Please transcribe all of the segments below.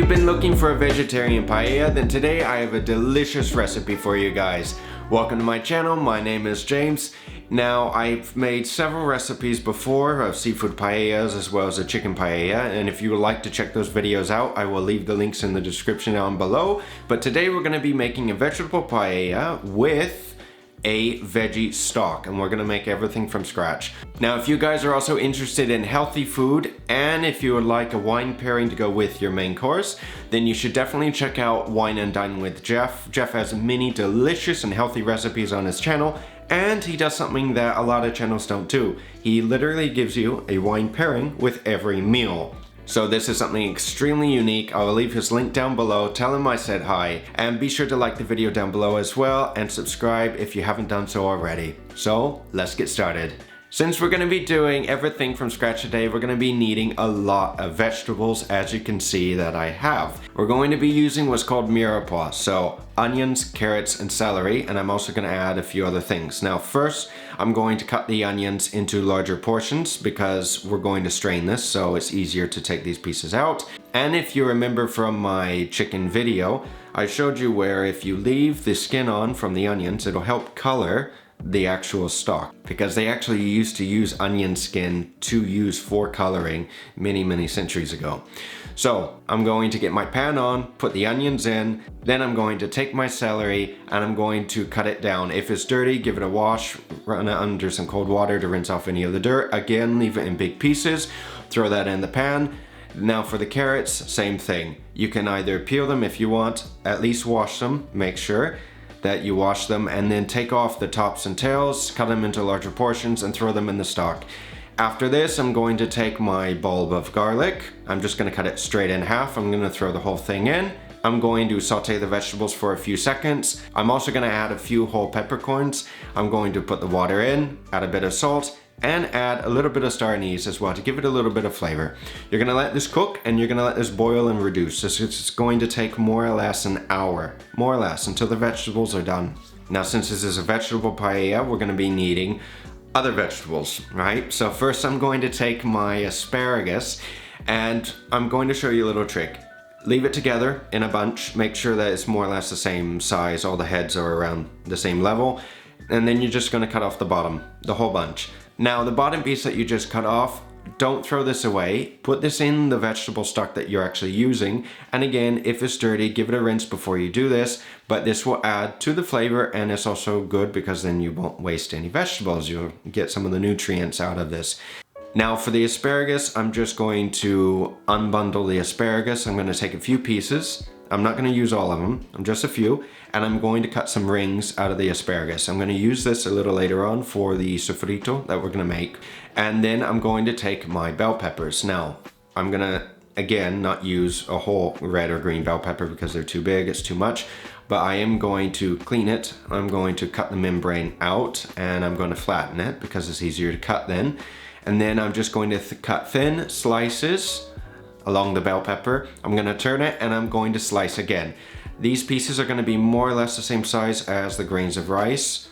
you've been looking for a vegetarian paella, then today I have a delicious recipe for you guys. Welcome to my channel, my name is James. Now, I've made several recipes before of seafood paellas as well as a chicken paella, and if you would like to check those videos out, I will leave the links in the description down below. But today we're going to be making a vegetable paella with a veggie stock, and we're gonna make everything from scratch. Now, if you guys are also interested in healthy food, and if you would like a wine pairing to go with your main course, then you should definitely check out Wine and Dine with Jeff. Jeff has many delicious and healthy recipes on his channel, and he does something that a lot of channels don't do. He literally gives you a wine pairing with every meal. So this is something extremely unique. I will leave his link down below. Tell him I said hi. And be sure to like the video down below as well and subscribe if you haven't done so already. So let's get started. Since we're going to be doing everything from scratch today, we're going to be needing a lot of vegetables, as you can see that I have. We're going to be using what's called mirepoix, so onions, carrots, and celery, and I'm also going to add a few other things. Now first, I'm going to cut the onions into larger portions because we're going to strain this, so it's easier to take these pieces out. And if you remember from my chicken video, I showed you where if you leave the skin on from the onions, it'll help color the actual stock, because they actually used to use onion skin to use for coloring many centuries ago. So I'm going to get my pan on, put the onions in, then I'm going to take my celery and I'm going to cut it down. If it's dirty, give it a wash, run it under some cold water to rinse off any of the dirt. Again, leave it in big pieces, throw that in the pan. Now for the carrots, same thing. You can either peel them if you want, at least wash them, make sure that you wash them, and then take off the tops and tails, cut them into larger portions, and throw them in the stock. After this, I'm going to take my bulb of garlic. I'm just going to cut it straight in half. I'm going to throw the whole thing in. I'm going to saute the vegetables for a few seconds. I'm also going to add a few whole peppercorns. I'm going to put the water in, add a bit of salt, and add a little bit of star anise as well to give it a little bit of flavor. You're gonna let this cook and you're gonna let this boil and reduce. This is going to take more or less an hour, more or less, until the vegetables are done. Now, since this is a vegetable paella, we're gonna be needing other vegetables, right? So first I'm going to take my asparagus and I'm going to show you a little trick. Leave it together in a bunch, make sure that it's more or less the same size, all the heads are around the same level, and then you're just gonna cut off the bottom, the whole bunch. Now, the bottom piece that you just cut off, don't throw this away. Put this in the vegetable stock that you're actually using. And again, if it's dirty, give it a rinse before you do this. But this will add to the flavor, and it's also good because then you won't waste any vegetables. You'll get some of the nutrients out of this. Now for the asparagus, I'm just going to unbundle the asparagus. I'm going to take a few pieces. I'm not going to use all of them, just a few, and I'm going to cut some rings out of the asparagus. I'm going to use this a little later on for the sofrito that we're going to make. And then I'm going to take my bell peppers. Now, I'm going to, again, not use a whole red or green bell pepper because they're too big, it's too much, but I am going to clean it. I'm going to cut the membrane out, and I'm going to flatten it because it's easier to cut then. And then I'm just going to cut thin slices along the bell pepper. I'm going to turn it and I'm going to slice again. These pieces are going to be more or less the same size as the grains of rice.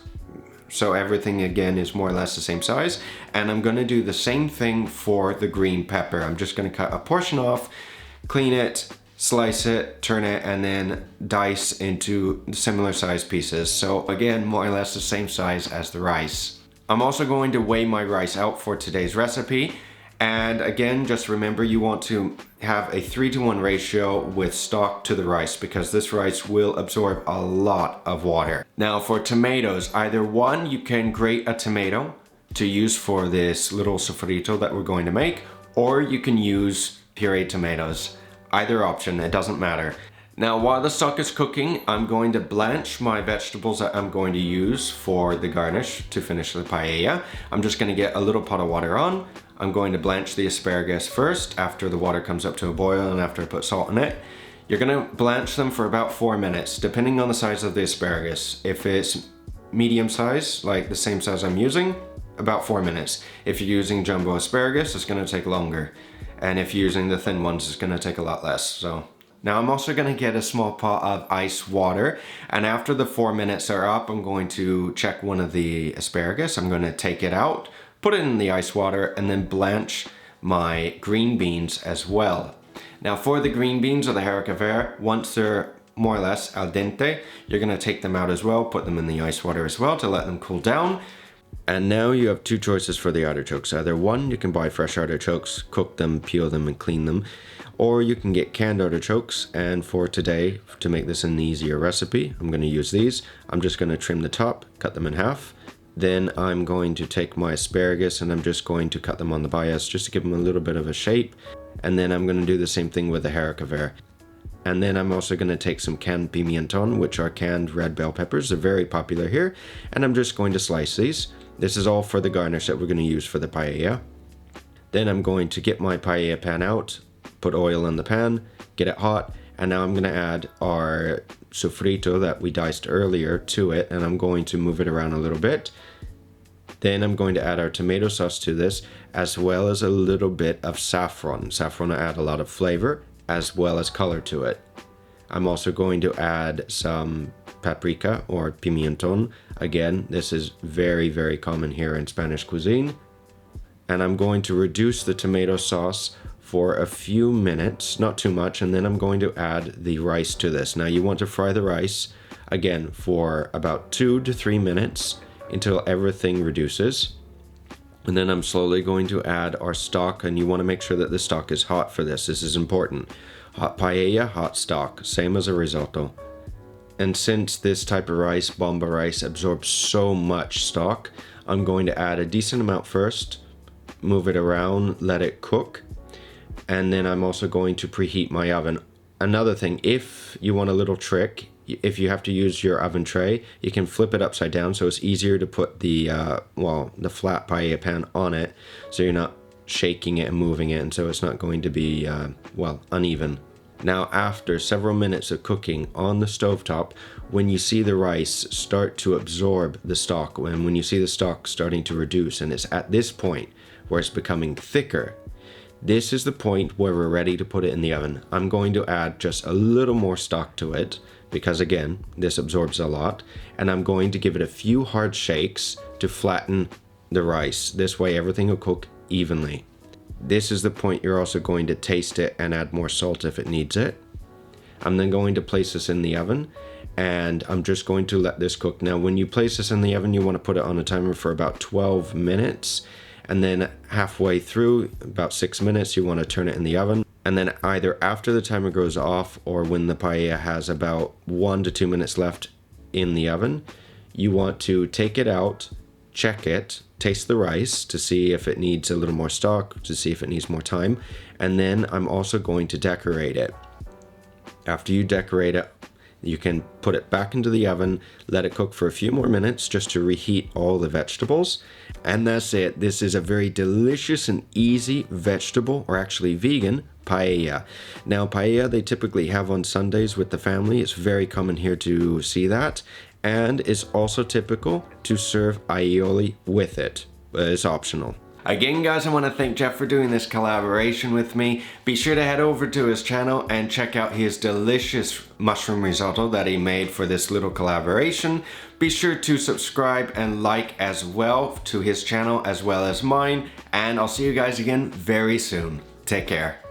So everything again is more or less the same size. And I'm going to do the same thing for the green pepper. I'm just going to cut a portion off, clean it, slice it, turn it, and then dice into similar size pieces. So again, more or less the same size as the rice. I'm also going to weigh my rice out for today's recipe. And again, just remember you want to have a 3-to-1 ratio with stock to the rice because this rice will absorb a lot of water. Now for tomatoes, either one, you can grate a tomato to use for this little sofrito that we're going to make, or you can use pureed tomatoes. Either option, it doesn't matter. Now while the stock is cooking, I'm going to blanch my vegetables that I'm going to use for the garnish to finish the paella. I'm just going to get a little pot of water on. I'm going to blanch the asparagus first after the water comes up to a boil and after I put salt in it. You're going to blanch them for about 4 minutes, depending on the size of the asparagus. If it's medium size, like the same size I'm using, about 4 minutes. If you're using jumbo asparagus, it's going to take longer. And if you're using the thin ones, it's going to take a lot less. So now I'm also going to get a small pot of ice water, and after the 4 minutes are up, I'm going to check one of the asparagus. I'm going to take it out, put it in the ice water, and then blanch my green beans as well. Now for the green beans or the haricot vert, once they're more or less al dente, you're gonna take them out as well, put them in the ice water as well to let them cool down. And now you have two choices for the artichokes. Either one, you can buy fresh artichokes, cook them, peel them, and clean them. Or you can get canned artichokes, and for today, to make this an easier recipe, I'm going to use these. I'm just going to trim the top, cut them in half. Then I'm going to take my asparagus and I'm just going to cut them on the bias just to give them a little bit of a shape. And then I'm going to do the same thing with the haricot vert. And then I'm also going to take some canned pimenton, which are canned red bell peppers. They're very popular here. And I'm just going to slice these. This is all for the garnish that we're going to use for the paella. Then I'm going to get my paella pan out, put oil in the pan, get it hot, and now I'm going to add our sofrito that we diced earlier to it, and I'm going to move it around a little bit. Then I'm going to add our tomato sauce to this, as well as a little bit of saffron. Saffron will add a lot of flavor, as well as color to it. I'm also going to add some paprika or pimenton. Again, this is very, very common here in Spanish cuisine. And I'm going to reduce the tomato sauce for a few minutes, not too much, and then I'm going to add the rice to this. Now you want to fry the rice, again, for about 2 to 3 minutes until everything reduces. And then I'm slowly going to add our stock, and you want to make sure that the stock is hot for this. This is important. Hot paella, hot stock, same as a risotto. And since this type of rice, Bomba rice, absorbs so much stock, I'm going to add a decent amount first, move it around, let it cook, and then I'm also going to preheat my oven. Another thing, if you want a little trick, if you have to use your oven tray, you can flip it upside down so it's easier to put the flat paella pan on it, so you're not shaking it and moving it, and so it's not going to be, uneven. Now, after several minutes of cooking on the stovetop, when you see the rice start to absorb the stock, and when you see the stock starting to reduce, and it's at this point where it's becoming thicker, this is the point where we're ready to put it in the oven. I'm going to add just a little more stock to it, because again, this absorbs a lot, and I'm going to give it a few hard shakes to flatten the rice. This way everything will cook evenly. This is the point you're also going to taste it and add more salt if it needs it. I'm then going to place this in the oven, and I'm just going to let this cook. Now, when you place this in the oven, you want to put it on a timer for about 12 minutes, and then halfway through, about 6 minutes, you want to turn it in the oven. And then either after the timer goes off or when the paella has about 1 to 2 minutes left in the oven, you want to take it out, check it, taste the rice to see if it needs a little more stock, to see if it needs more time, and then I'm also going to decorate it. After you decorate it, you can put it back into the oven, let it cook for a few more minutes just to reheat all the vegetables, and that's it. This is a very delicious and easy vegetable, or actually vegan, paella. Now, paella they typically have on Sundays with the family. It's very common here to see that. And it's also typical to serve aioli with it, but it's optional. Again, guys, I want to thank Jeff for doing this collaboration with me. Be sure to head over to his channel and check out his delicious mushroom risotto that he made for this little collaboration. Be sure to subscribe and like as well to his channel as well as mine, and I'll see you guys again very soon. Take care.